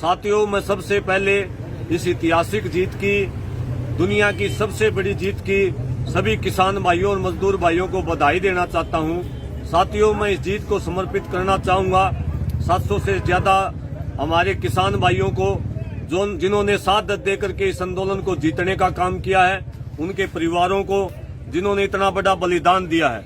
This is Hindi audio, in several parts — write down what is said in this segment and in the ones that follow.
साथियों, मैं सबसे पहले इस ऐतिहासिक जीत की, दुनिया की सबसे बड़ी जीत की सभी किसान भाइयों और मजदूर भाइयों को बधाई देना चाहता हूं। साथियों, मैं इस जीत को समर्पित करना चाहूंगा 700 से ज्यादा हमारे किसान भाइयों को जिन्होंने साथ देकर के इस आंदोलन को जीतने का काम किया है, उनके परिवारों को जिन्होंने इतना बड़ा बलिदान दिया है।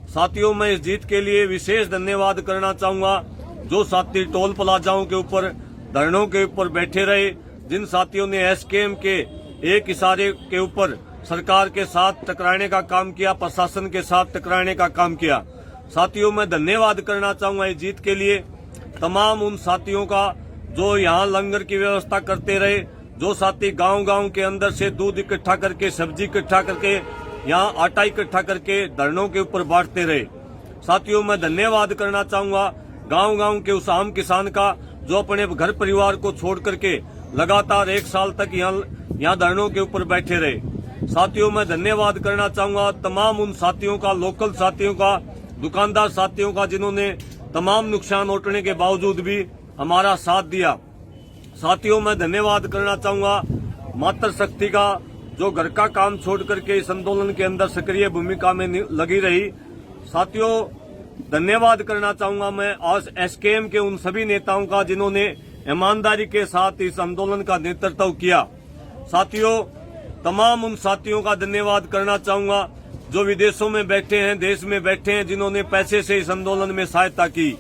साथियों, मैं इस जीत के लिए विशेष धन्यवाद करना चाहूंगा जो साथी टोल प्लाजाओं के ऊपर धरनों के ऊपर बैठे रहे, जिन साथियों ने एसकेएम के एक इशारे के ऊपर सरकार के साथ टकराने का काम किया, प्रशासन के साथ टकराने का काम किया। साथियों, मैं धन्यवाद करना चाहूंगा इस जीत के लिए तमाम उन साथियों का जो यहाँ लंगर की व्यवस्था करते रहे, जो साथी गांव-गांव के अंदर से दूध इकट्ठा करके, सब्जी इकट्ठा करके, यहाँ आटा इकट्ठा करके धरनों के ऊपर बांटते रहे। साथियों, मैं धन्यवाद करना चाहूंगा गांव-गांव के उस आम किसान का जो अपने घर परिवार को छोड़ करके लगातार 1 साल तक यहाँ धरनों के ऊपर बैठे रहे। साथियों, मैं धन्यवाद करना चाहूंगा तमाम उन साथियों का, लोकल साथियों का, दुकानदार साथियों का जिन्होंने तमाम नुकसान उठने के बावजूद भी हमारा साथ दिया। साथियों, मैं धन्यवाद करना चाहूंगा मातृ शक्ति का जो घर का काम छोड़ करके इस आंदोलन के अंदर सक्रिय भूमिका में लगी रही। साथियों, धन्यवाद करना चाहूंगा मैं आज एसकेएम के उन सभी नेताओं का जिन्होंने ईमानदारी के साथ इस आंदोलन का नेतृत्व किया। साथियों, तमाम उन साथियों का धन्यवाद करना चाहूंगा जो विदेशों में बैठे हैं, देश में बैठे हैं, जिन्होंने पैसे से इस आंदोलन में सहायता की।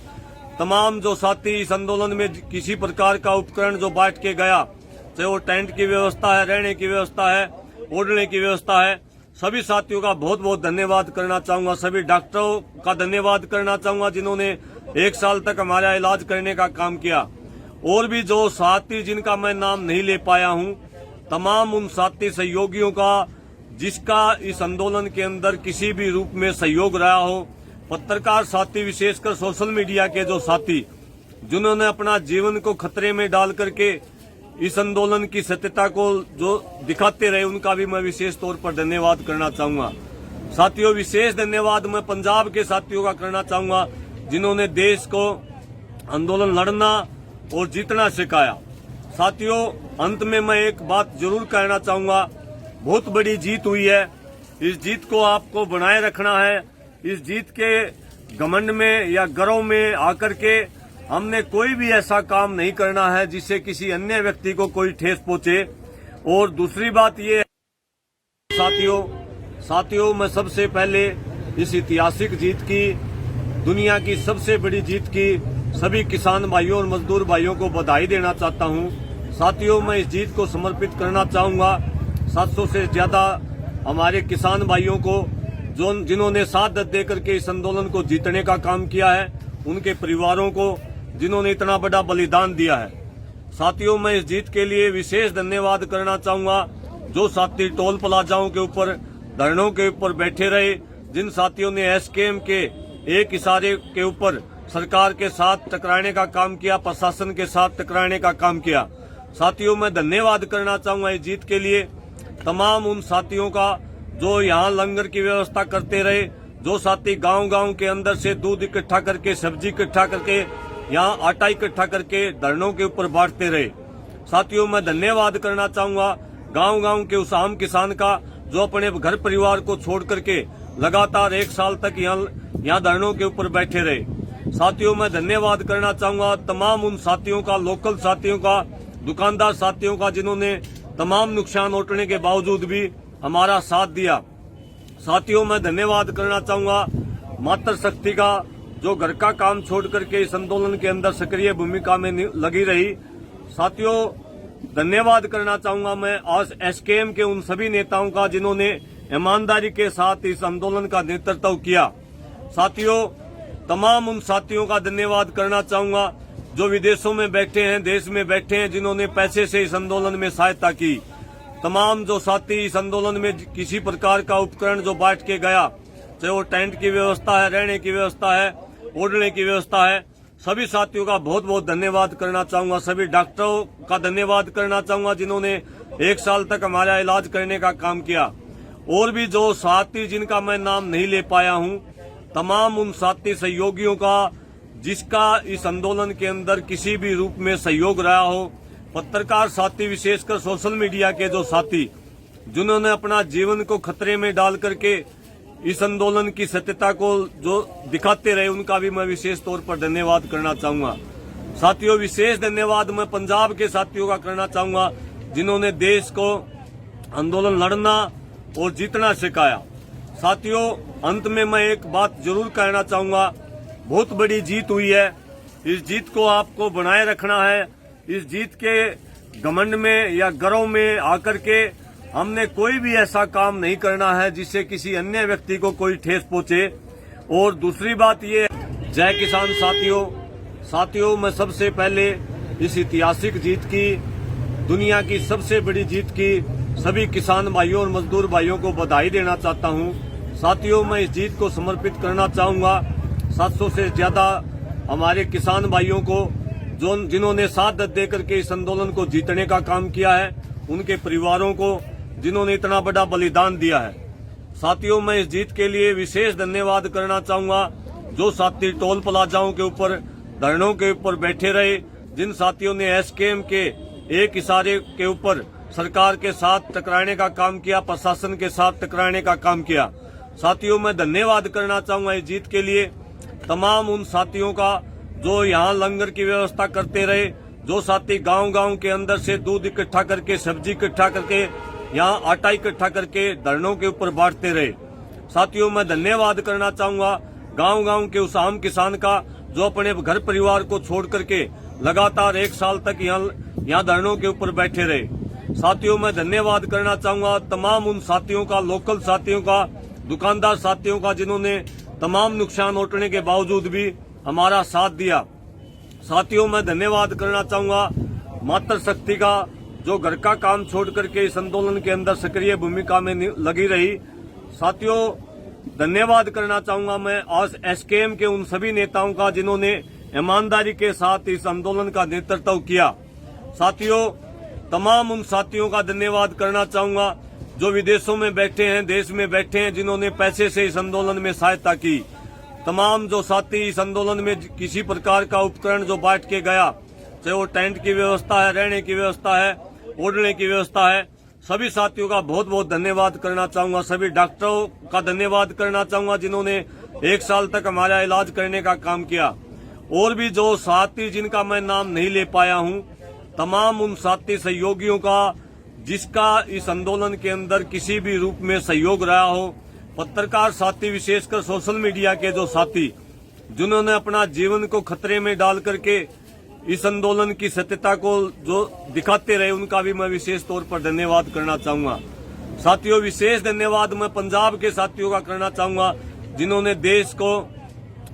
तमाम जो साथी इस आंदोलन में किसी प्रकार का उपकरण जो बांट के गया, चाहे वो टेंट की व्यवस्था है, रहने की व्यवस्था है, ओढ़ने की व्यवस्था है, सभी साथियों का बहुत बहुत धन्यवाद करना चाहूंगा। सभी डॉक्टरों का धन्यवाद करना चाहूंगा जिन्होंने 1 साल तक हमारा इलाज करने का काम किया। और भी जो साथी जिनका मैं नाम नहीं ले पाया हूं, तमाम उन साथी सहयोगियों का जिसका इस आंदोलन के अंदर किसी भी रूप में सहयोग रहा हो, पत्रकार साथी, विशेषकर सोशल मीडिया के जो साथी जिन्होंने अपना जीवन को खतरे में डाल करके इस आंदोलन की सत्यता को जो दिखाते रहे, उनका भी मैं विशेष तौर पर धन्यवाद करना चाहूंगा। साथियों, विशेष धन्यवाद मैं पंजाब के साथियों का करना चाहूंगा जिन्होंने देश को आंदोलन लड़ना और जीतना सिखाया। साथियों, अंत में मैं एक बात जरूर कहना चाहूंगा, बहुत बड़ी जीत हुई है। इस जीत को आपको बनाए रखना है। इस जीत के घमंड में या गर्व में आकर के हमने कोई भी ऐसा काम नहीं करना है जिससे किसी अन्य व्यक्ति को कोई ठेस पहुंचे। और दूसरी बात ये है साथियों, मैं सबसे पहले इस ऐतिहासिक जीत की, दुनिया की सबसे बड़ी जीत की सभी किसान भाइयों और मजदूर भाइयों को बधाई देना चाहता हूं। साथियों, मैं इस जीत को समर्पित करना चाहूंगा 700 से ज्यादा हमारे किसान भाइयों को जिन्होंने साथ देकर के इस आंदोलन को जीतने का काम किया है, उनके परिवारों को जिन्होंने इतना बड़ा बलिदान दिया है। साथियों, मैं इस जीत के लिए विशेष धन्यवाद करना चाहूंगा जो साथी टोल प्लाजाओं के ऊपर धरनों के ऊपर बैठे रहे, जिन साथियों ने एसकेएम के एक इशारे के ऊपर सरकार के साथ टकराने का काम किया, प्रशासन के साथ टकराने का काम किया। साथियों, मैं धन्यवाद करना चाहूंगा इस जीत के लिए तमाम उन साथियों का जो यहाँ लंगर की व्यवस्था करते रहे, जो साथी गांव-गांव के अंदर से दूध इकट्ठा करके, सब्जी इकट्ठा करके, यहाँ आटा इकट्ठा करके धरनों के ऊपर बांटते रहे। साथियों, मैं धन्यवाद करना चाहूंगा गांव-गांव के उस आम किसान का जो अपने घर परिवार को छोड़ करके लगातार 1 साल तक यहाँ धरनों के ऊपर बैठे रहे। साथियों, मैं धन्यवाद करना चाहूंगा तमाम उन साथियों का, लोकल साथियों का, दुकानदार साथियों का जिन्होंने तमाम नुकसान उठने के बावजूद भी हमारा साथ दिया। साथियों, मैं धन्यवाद करना चाहूंगा मातृ शक्ति का जो घर का काम छोड़ करके इस आंदोलन के अंदर सक्रिय भूमिका में लगी रही। साथियों, धन्यवाद करना चाहूंगा मैं आज एसकेएम के उन सभी नेताओं का जिन्होंने ईमानदारी के साथ इस आंदोलन का नेतृत्व किया। साथियों, तमाम उन साथियों का धन्यवाद करना चाहूंगा जो विदेशों में बैठे हैं, देश में बैठे हैं, जिन्होंने पैसे से इस आंदोलन में सहायता की। तमाम जो साथी इस आंदोलन में किसी प्रकार का उपकरण जो बांट के गया, चाहे वो टेंट की व्यवस्था है, रहने की व्यवस्था है, ओढ़ने की व्यवस्था है, सभी साथियों का बहुत बहुत धन्यवाद करना चाहूंगा। सभी डॉक्टरों का धन्यवाद करना चाहूंगा जिन्होंने 1 साल तक हमारा इलाज करने का काम किया। और भी जो साथी जिनका मैं नाम नहीं ले पाया हूं, तमाम उन साथी सहयोगियों का जिसका इस आंदोलन के अंदर किसी भी रूप में सहयोग रहा हो। पत्रकार साथी, विशेषकर सोशल मीडिया के जो साथी जिन्होंने अपना जीवन को खतरे में डाल करके इस आंदोलन की सत्यता को जो दिखाते रहे, उनका भी मैं विशेष तौर पर धन्यवाद करना चाहूंगा। साथियों, विशेष धन्यवाद मैं पंजाब के साथियों का करना चाहूंगा जिन्होंने देश को आंदोलन लड़ना और जीतना सिखाया। साथियों, अंत में मैं एक बात जरूर कहना चाहूंगा, बहुत बड़ी जीत हुई है। इस जीत को आपको बनाए रखना है। इस जीत के घमंड में या गर्व में आकर के हमने कोई भी ऐसा काम नहीं करना है जिससे किसी अन्य व्यक्ति को कोई ठेस पहुंचे। और दूसरी बात ये, जय किसान साथियों, मैं सबसे पहले इस ऐतिहासिक जीत की, दुनिया की सबसे बड़ी जीत की सभी किसान भाइयों और मजदूर भाइयों को बधाई देना चाहता हूं। साथियों, मैं इस जीत को समर्पित करना चाहूंगा 700 से ज्यादा हमारे किसान भाइयों को जिन्होंने साथ दे करके इस आंदोलन को जीतने का काम किया है, उनके परिवारों को जिन्होंने इतना बड़ा बलिदान दिया है। साथियों, मैं इस जीत के लिए विशेष धन्यवाद करना चाहूंगा जो साथी टोल प्लाजाओं के ऊपर, धरनों के ऊपर बैठे रहे, जिन साथियों ने एसकेएम के एक इशारे के ऊपर सरकार के साथ टकराने का काम किया, प्रशासन के साथ टकराने का काम किया। साथियों, मैं धन्यवाद करना चाहूंगा इस जीत के लिए तमाम उन साथियों का जो यहाँ लंगर की व्यवस्था करते रहे, जो साथी गांव-गांव के अंदर से दूध इकट्ठा करके, सब्जी इकट्ठा करके, यहाँ आटा इकट्ठा करके धरनों के ऊपर बांटते रहे। साथियों, मैं धन्यवाद करना चाहूंगा गांव-गांव के उस आम किसान का जो अपने घर परिवार को छोड़ करके लगातार 1 साल तक यहाँ धरनों के ऊपर बैठे रहे। साथियों, मैं धन्यवाद करना चाहूंगा तमाम उन साथियों का, लोकल साथियों का, दुकानदार साथियों का जिन्होंने तमाम नुकसान उठने के बावजूद भी हमारा साथ दिया। साथियों, मैं धन्यवाद करना चाहूंगा मातृ शक्ति का जो घर का काम छोड़ करके इस आंदोलन के अंदर सक्रिय भूमिका में लगी रही। साथियों, धन्यवाद करना चाहूंगा मैं आज एसकेएम के उन सभी नेताओं का जिन्होंने ईमानदारी के साथ इस आंदोलन का नेतृत्व किया। साथियों, तमाम उन साथियों का धन्यवाद करना चाहूंगा जो विदेशों में बैठे हैं, देश में बैठे हैं, जिन्होंने पैसे से इस आंदोलन में सहायता की। तमाम जो साथी इस आंदोलन में किसी प्रकार का उपकरण जो बांट के गया, चाहे वो टेंट की व्यवस्था है, रहने की व्यवस्था है, ओढ़ने की व्यवस्था है, सभी साथियों का बहुत बहुत धन्यवाद करना चाहूंगा। सभी डॉक्टरों का धन्यवाद करना चाहूंगा जिन्होंने 1 साल तक हमारा इलाज करने का काम किया। और भी जो साथी जिनका मैं नाम नहीं ले पाया हूं, तमाम उन साथी सहयोगियों का जिसका इस आंदोलन के अंदर किसी भी रूप में सहयोग रहा हो। पत्रकार साथी, विशेषकर सोशल मीडिया के जो साथी जिन्होंने अपना जीवन को खतरे में डाल करके इस आंदोलन की सत्यता को जो दिखाते रहे, उनका भी मैं विशेष तौर पर धन्यवाद करना चाहूंगा। साथियों, विशेष धन्यवाद मैं पंजाब के साथियों का करना चाहूंगा जिन्होंने देश को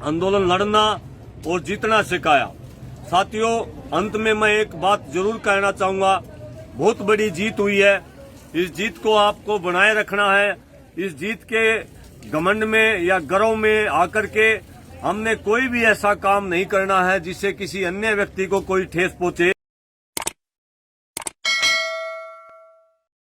आंदोलन लड़ना और जीतना सिखाया। साथियों, अंत में मैं एक बात जरूर कहना चाहूंगा, बहुत बड़ी जीत हुई है। इस जीत को आपको बनाए रखना है। इस जीत के घमंड में या गर्व में आकर के हमने कोई भी ऐसा काम नहीं करना है जिससे किसी अन्य व्यक्ति को कोई ठेस पहुंचे।